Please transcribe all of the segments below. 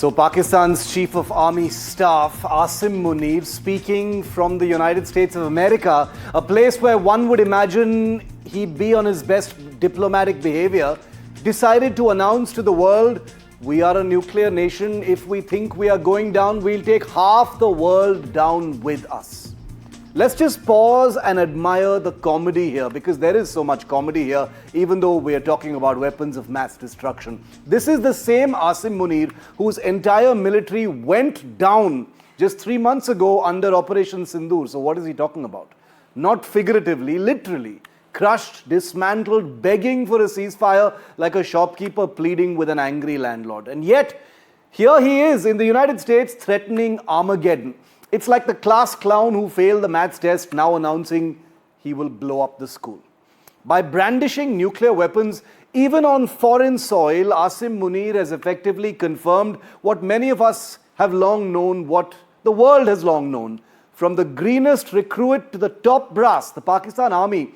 So Pakistan's Chief of Army Staff, Asim Munir, speaking from the United States of America, a place where one would imagine he'd be on his best diplomatic behavior, decided to announce to the world, we are a nuclear nation. If we think we are going down, we'll take half the world down with us. Let's just pause and admire the comedy here, because there is so much comedy here, even though we are talking about weapons of mass destruction. This is the same Asim Munir whose entire military went down just 3 months ago under Operation Sindoor. So what is he talking about? Not figuratively, literally. Crushed, dismantled, begging for a ceasefire like a shopkeeper pleading with an angry landlord. And yet, here he is in the United States threatening Armageddon. It's like the class clown who failed the maths test now announcing he will blow up the school. By brandishing nuclear weapons, even on foreign soil, Asim Munir has effectively confirmed what many of us have long known, what the world has long known. From the greenest recruit to the top brass, the Pakistan Army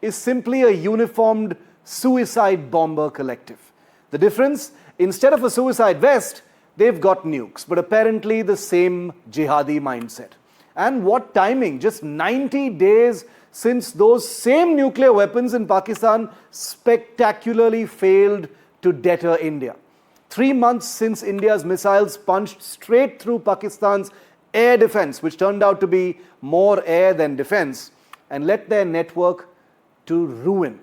is simply a uniformed suicide bomber collective. The difference, instead of a suicide vest, they've got nukes, but apparently the same jihadi mindset. And what timing, just 90 days since those same nuclear weapons in Pakistan spectacularly failed to deter India. 3 months since India's missiles punched straight through Pakistan's air defense, which turned out to be more air than defense, and let their network to ruin.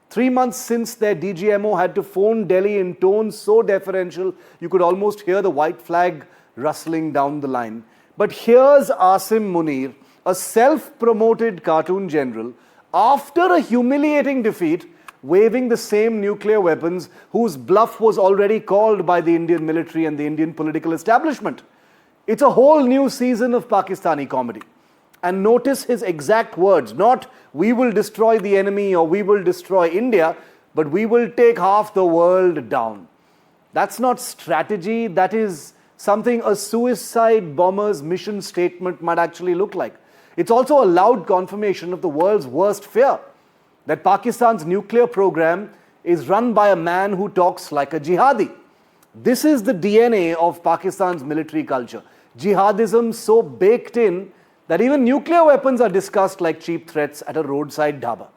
3 months since their DGMO had to phone Delhi in tones so deferential, you could almost hear the white flag rustling down the line. But here's Asim Munir, a self-promoted cartoon general, after a humiliating defeat, waving the same nuclear weapons whose bluff was already called by the Indian military and the Indian political establishment. It's a whole new season of Pakistani comedy. And notice his exact words, not we will destroy the enemy or we will destroy India, but we will take half the world down. That's not strategy, that is something a suicide bomber's mission statement might actually look like. It's also a loud confirmation of the world's worst fear, that Pakistan's nuclear program is run by a man who talks like a jihadi. This is the DNA of Pakistan's military culture. Jihadism so baked in that even nuclear weapons are discussed like cheap threats at a roadside dhaba.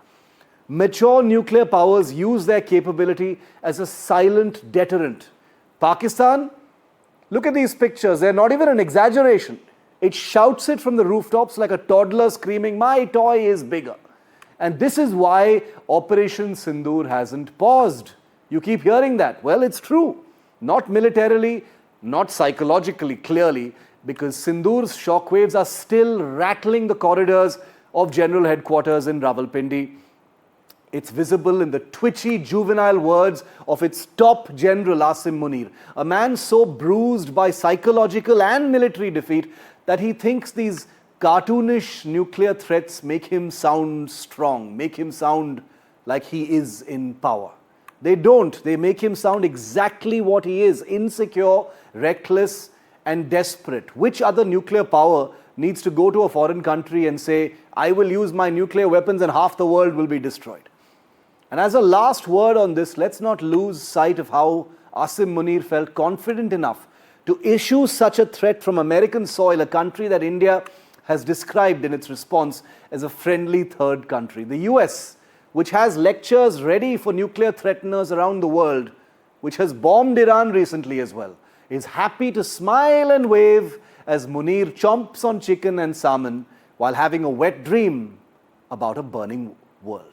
Mature nuclear powers use their capability as a silent deterrent. Pakistan, look at these pictures, they're not even an exaggeration. It shouts it from the rooftops like a toddler screaming, my toy is bigger. And this is why Operation Sindoor hasn't paused. You keep hearing that. Well, it's true. Not militarily, not psychologically, clearly, because Sindoor's shockwaves are still rattling the corridors of General Headquarters in Rawalpindi. It's visible in the twitchy, juvenile words of its top general, Asim Munir, a man so bruised by psychological and military defeat that he thinks these cartoonish nuclear threats make him sound strong, make him sound like he is in power. They don't. They make him sound exactly what he is, insecure, reckless, and desperate. Which other nuclear power needs to go to a foreign country and say, I will use my nuclear weapons and half the world will be destroyed? And as a last word on this, let's not lose sight of how Asim Munir felt confident enough to issue such a threat from American soil, a country that India has described in its response as a friendly third country. The US, which has lectures ready for nuclear threateners around the world, which has bombed Iran recently as well, is happy to smile and wave as Munir chomps on chicken and salmon while having a wet dream about a burning world.